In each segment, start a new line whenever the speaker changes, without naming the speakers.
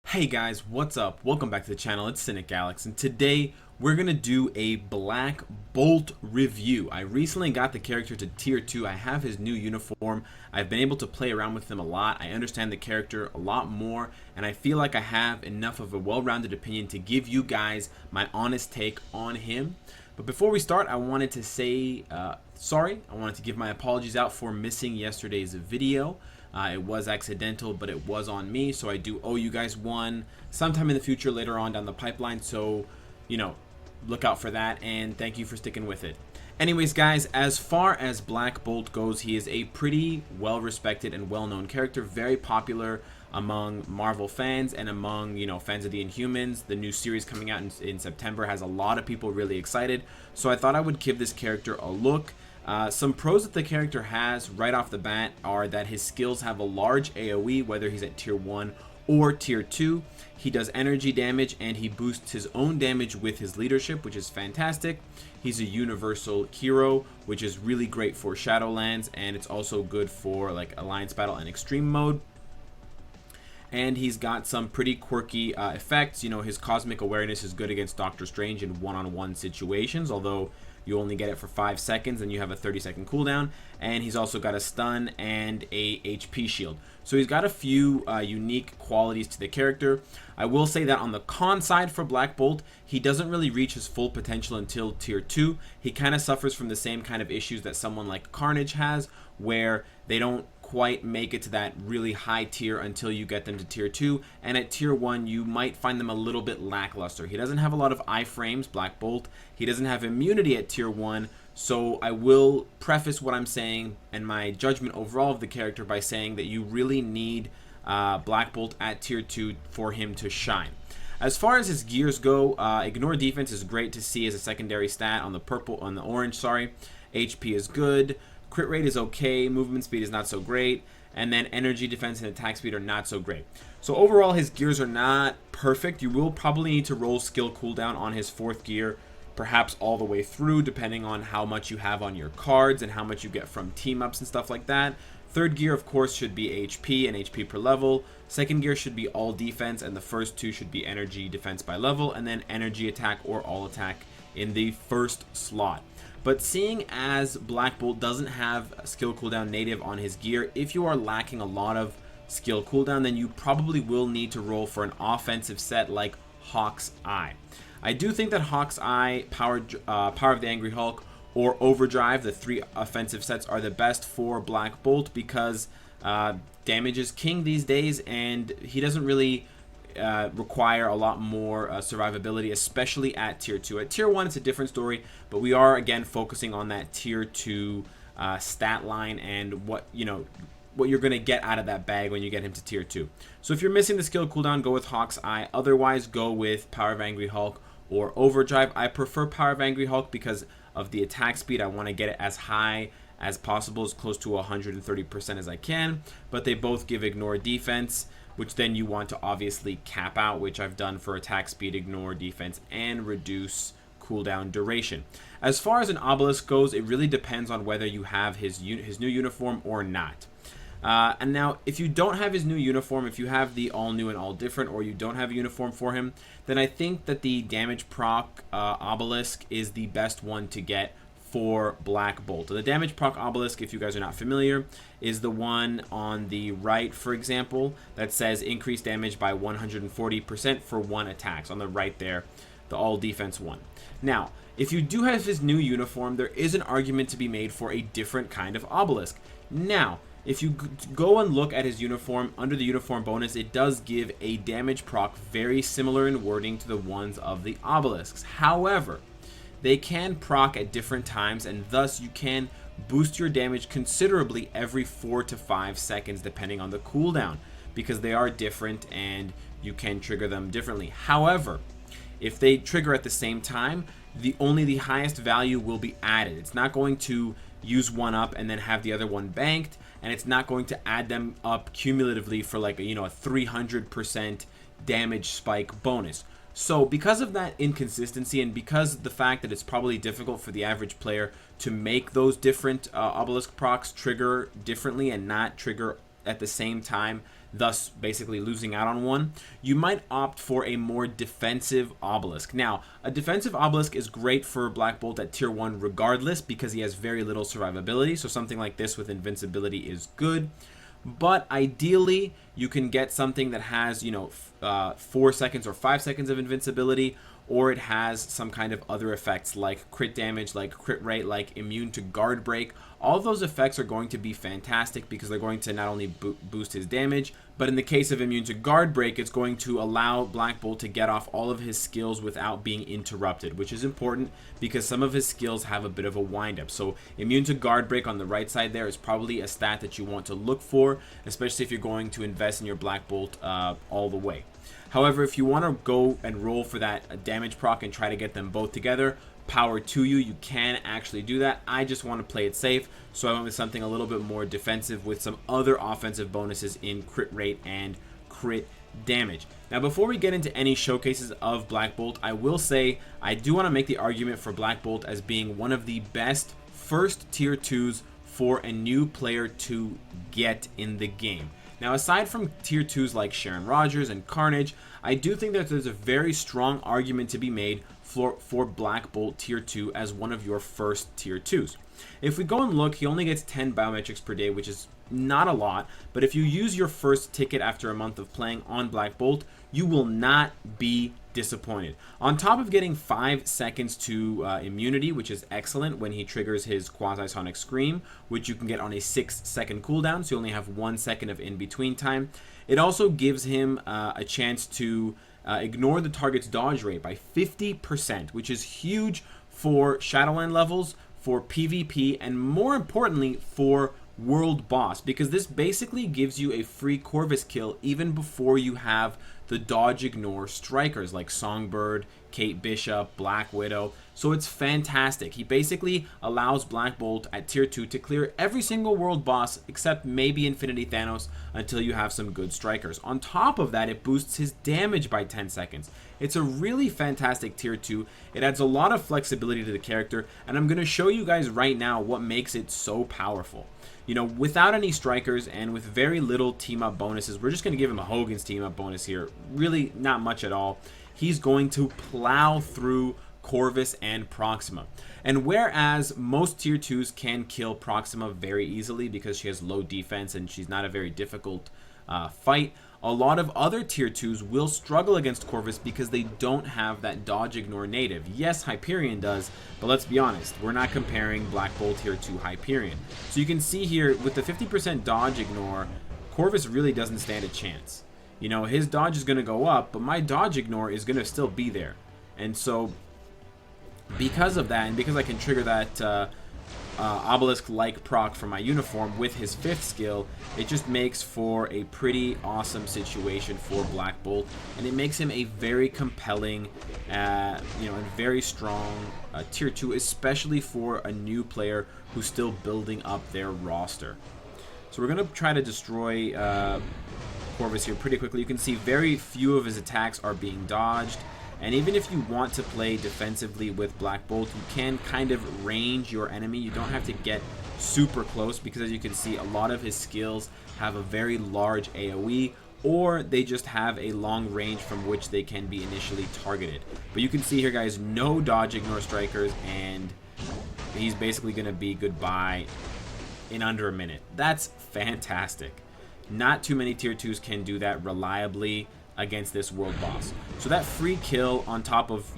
Hey guys, what's up? Welcome back to the channel. It's Cynicalex, and today we're gonna do a Black Bolt review. I recently got the character to tier 2. I have his new uniform. I've been able to play around with him a lot. I understand the character a lot more, and I feel like I have enough of a well-rounded opinion to give you guys my honest take on him. But before we start, I wanted to say sorry. I wanted to give my apologies out for missing yesterday's video. It was accidental, but it was on me, so I do owe you guys one sometime in the future later on down the pipeline, so you know, look out for that, and thank you for sticking with it. Anyways guys, as far as Black Bolt goes, he is a pretty well respected and well known character, very popular among Marvel fans and among, you know, fans of the Inhumans. The new series coming out in September has a lot of people really excited, so I thought I would give this character a look. Some pros that the character has right off the bat are that his skills have a large AoE, whether he's at tier 1 or tier 2. He does energy damage and he boosts his own damage with his leadership, which is fantastic. He's a universal hero, which is really great for Shadowlands, and it's also good for like Alliance Battle and Extreme mode. And he's got some pretty quirky effects. You know, his cosmic awareness is good against Doctor Strange in one-on-one situations, although you only get it for 5 seconds and you have a 30-second cooldown. And he's also got a stun and a HP shield. So he's got a few unique qualities to the character. I will say that on the con side for Black Bolt, he doesn't really reach his full potential until tier 2. He kind of suffers from the same kind of issues that someone like Carnage has, where they don't quite make it to that really high tier until you get them to tier 2, and at tier 1 you might find them a little bit lackluster. He doesn't have a lot of iframes, Black Bolt. He doesn't have immunity at tier 1, so I will preface what I'm saying and my judgment overall of the character by saying that you really need Black Bolt at tier 2 for him to shine. As far as his gears go, ignore defense is great to see as a secondary stat on the orange, sorry. HP is good. Crit rate is okay, movement speed is not so great, and then energy, defense, and attack speed are not so great. So overall, his gears are not perfect. You will probably need to roll skill cooldown on his 4th gear, perhaps all the way through, depending on how much you have on your cards and how much you get from team-ups and stuff like that. 3rd gear, of course, should be HP and HP per level. 2nd gear should be all defense, and the first 2 should be energy, defense by level, and then energy attack or all attack in the 1st slot. But seeing as Black Bolt doesn't have skill cooldown native on his gear, if you are lacking a lot of skill cooldown, then you probably will need to roll for an offensive set like Hawk's Eye. I do think that Hawk's Eye, Power of the Angry Hulk, or Overdrive, the 3 offensive sets, are the best for Black Bolt because damage is king these days, and he doesn't really require a lot more survivability, especially at tier 2. At tier 1 it's a different story, but we are again focusing on that tier 2 stat line and what you're going to get out of that bag when you get him to tier 2. So if you're missing the skill cooldown, go with Hawk's Eye. Otherwise, go with Power of Angry Hulk or Overdrive. I prefer Power of Angry Hulk because of the attack speed. I want to get it as high as possible, as close to 130% as I can, but they both give ignore defense, which then you want to obviously cap out, which I've done for attack speed, ignore defense, and reduce cooldown duration. As far as an Obelisk goes, it really depends on whether you have his new uniform or not. And now, if you don't have his new uniform, if you have the all new and all different, or you don't have a uniform for him, then I think that the damage proc Obelisk is the best one to get for Black Bolt. The damage proc Obelisk, if you guys are not familiar, is the one on the right, for example, that says increase damage by 140% for 1 attacks. On the right there, the all defense one. Now, if you do have his new uniform, there is an argument to be made for a different kind of Obelisk. Now, if you go and look at his uniform, under the uniform bonus, it does give a damage proc very similar in wording to the ones of the Obelisks. However, they can proc at different times, and thus you can boost your damage considerably every 4 to 5 seconds depending on the cooldown, because they are different and you can trigger them differently. However, if they trigger at the same time, only the highest value will be added. It's not going to use one up and then have the other one banked, and it's not going to add them up cumulatively for like a 300% damage spike bonus. So because of that inconsistency, and because of the fact that it's probably difficult for the average player to make those different Obelisk procs trigger differently and not trigger at the same time, thus basically losing out on one, you might opt for a more defensive Obelisk. Now, a defensive Obelisk is great for Black Bolt at tier 1 regardless, because he has very little survivability, so something like this with invincibility is good. But ideally, you can get something that has, 4 seconds or 5 seconds of invincibility, or it has some kind of other effects like crit damage, like crit rate, like immune to guard break. All of those effects are going to be fantastic because they're going to not only boost his damage, but in the case of immune to guard break, it's going to allow Black Bolt to get off all of his skills without being interrupted, which is important because some of his skills have a bit of a windup. So immune to guard break on the right side there is probably a stat that you want to look for, especially if you're going to invest in your Black Bolt all the way. However, if you want to go and roll for that damage proc and try to get them both together, power to you. You can actually do that. I just want to play it safe, so I went with something a little bit more defensive with some other offensive bonuses in crit rate and crit damage. Now, before we get into any showcases of Black Bolt, I will say I do want to make the argument for Black Bolt as being one of the best first tier 2s for a new player to get in the game. Now, aside from tier 2s like Sharon Rogers and Carnage, I do think that there's a very strong argument to be made for Black Bolt tier 2 as one of your first tier 2s. If we go and look, he only gets 10 biometrics per day, which is not a lot, but if you use your first ticket after a month of playing on Black Bolt, you will not be disappointed. On top of getting 5 seconds to immunity, which is excellent when he triggers his Quasi-Sonic Scream, which you can get on a 6-second cooldown, so you only have 1 second of in-between time. It also gives him a chance to ignore the target's dodge rate by 50%, which is huge for Shadowland levels, for PvP, and more importantly, for World Boss, because this basically gives you a free Corvus kill even before you have the dodge ignore strikers like Songbird, Kate Bishop, Black Widow. So it's fantastic. He basically allows Black Bolt at tier 2 to clear every single world boss except maybe Infinity Thanos until you have some good strikers. On top of that, it boosts his damage by 10 seconds. It's a really fantastic tier 2. It adds a lot of flexibility to the character, and I'm going to show you guys right now what makes it so powerful. You know, without any strikers and with very little team-up bonuses, we're just going to give him a Hogan's team-up bonus here. Really not much at all. He's going to plow through Corvus and Proxima. And whereas most tier 2s can kill Proxima very easily because she has low defense and she's not a very difficult fight, a lot of other tier 2s will struggle against Corvus because they don't have that dodge ignore native. Yes, Hyperion does, but let's be honest, we're not comparing Black Bolt tier 2 Hyperion. So you can see here with the 50% dodge ignore, Corvus really doesn't stand a chance. You know, his dodge is going to go up, but my dodge ignore is going to still be there. And so because of that, and because I can trigger that Obelisk-like proc for my uniform with his 5th skill, it just makes for a pretty awesome situation for Black Bolt, and it makes him a very compelling, and very strong tier 2, especially for a new player who's still building up their roster. So we're going to try to destroy Corvus here pretty quickly. You can see very few of his attacks are being dodged. And even if you want to play defensively with Black Bolt, you can kind of range your enemy. You don't have to get super close because, as you can see, a lot of his skills have a very large AoE, or they just have a long range from which they can be initially targeted. But you can see here, guys, no dodge ignore strikers, and he's basically going to be goodbye in under a minute. That's fantastic. Not too many tier 2s can do that reliably against this world boss. So that free kill on top of,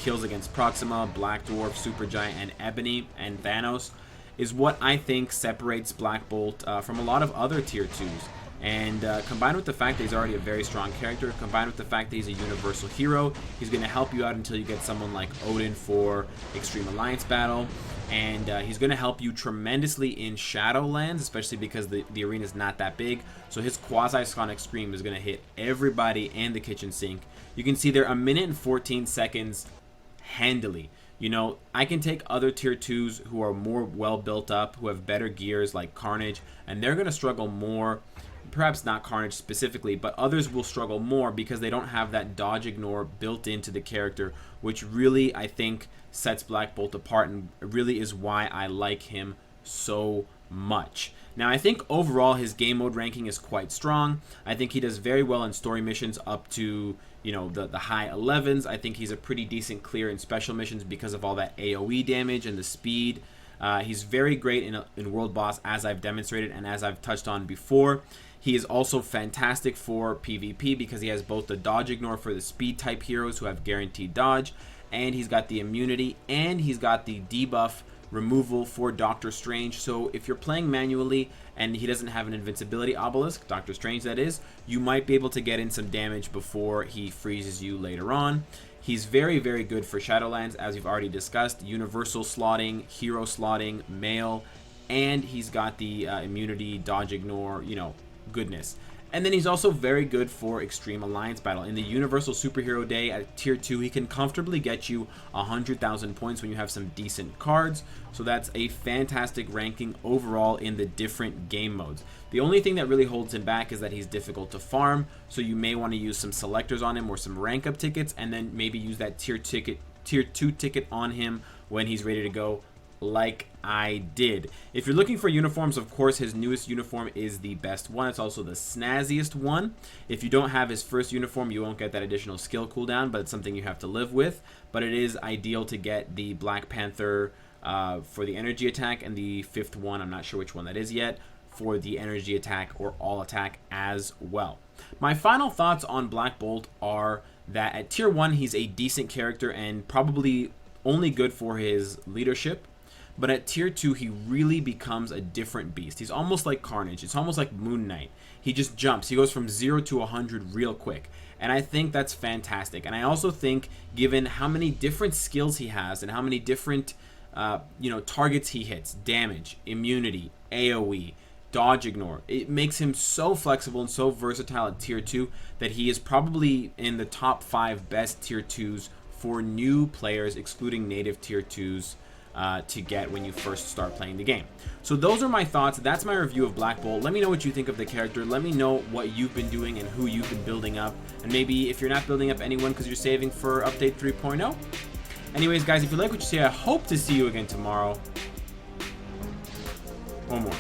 kills against Proxima, Black Dwarf, Supergiant, and Ebony, and Thanos is what I think separates Black Bolt from a lot of other tier 2s. And combined with the fact that he's already a very strong character, combined with the fact that he's a universal hero, he's going to help you out until you get someone like Odin for Extreme Alliance Battle. And he's going to help you tremendously in Shadowlands, especially because the arena is not that big. So his Quasi-Sonic Scream is going to hit everybody and the kitchen sink. You can see there 1 minute and 14 seconds handily. I can take other tier 2s who are more well built up, who have better gears like Carnage, and they're going to struggle more. Perhaps not Carnage specifically, but others will struggle more because they don't have that dodge ignore built into the character, which really, I think, sets Black Bolt apart and really is why I like him so much. Now, I think overall his game mode ranking is quite strong. I think he does very well in story missions up to, you know, the high 11s. I think he's a pretty decent clear in special missions because of all that AoE damage and the speed. He's very great in World Boss, as I've demonstrated and as I've touched on before. He is also fantastic for PvP because he has both the dodge ignore for the speed type heroes who have guaranteed dodge, and he's got the immunity, and he's got the debuff removal for Doctor Strange. So if you're playing manually and he doesn't have an invincibility obelisk, Doctor Strange that is, you might be able to get in some damage before he freezes you later on. He's very, very good for Shadowlands, as we've already discussed. Universal slotting, hero slotting, mail, and he's got the immunity, dodge ignore, you know, goodness. And then he's also very good for Extreme Alliance Battle. In the Universal Superhero Day at Tier 2, he can comfortably get you 100,000 points when you have some decent cards. So that's a fantastic ranking overall in the different game modes. The only thing that really holds him back is that he's difficult to farm, so you may want to use some selectors on him or some rank up tickets, and then maybe use that Tier 2 ticket on him when he's ready to go, like I did. If you're looking for uniforms, of course his newest uniform is the best one. It's also the snazziest one. If you don't have his first uniform, you won't get that additional skill cooldown, but it's something you have to live with. But it is ideal to get the Black Panther for the energy attack, and the fifth one, I'm not sure which one that is yet, for the energy attack or all attack as well. My final thoughts on Black Bolt are that at Tier 1 he's a decent character and probably only good for his leadership. But at Tier 2, he really becomes a different beast. He's almost like Carnage. It's almost like Moon Knight. He just jumps. He goes from 0 to 100 real quick. And I think that's fantastic. And I also think, given how many different skills he has and how many different targets he hits, damage, immunity, AoE, dodge ignore, it makes him so flexible and so versatile at Tier 2 that he is probably in the top 5 best Tier 2s for new players, excluding native Tier 2s. To get when you first start playing the game. So those are my thoughts. That's my review of Black Bolt. Let me know what you think of the character. Let me know what you've been doing and who you've been building up. And maybe if you're not building up anyone because you're saving for update 3.0. Anyways, guys, if you like what you see, I hope to see you again tomorrow. One more.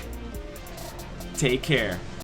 Take care.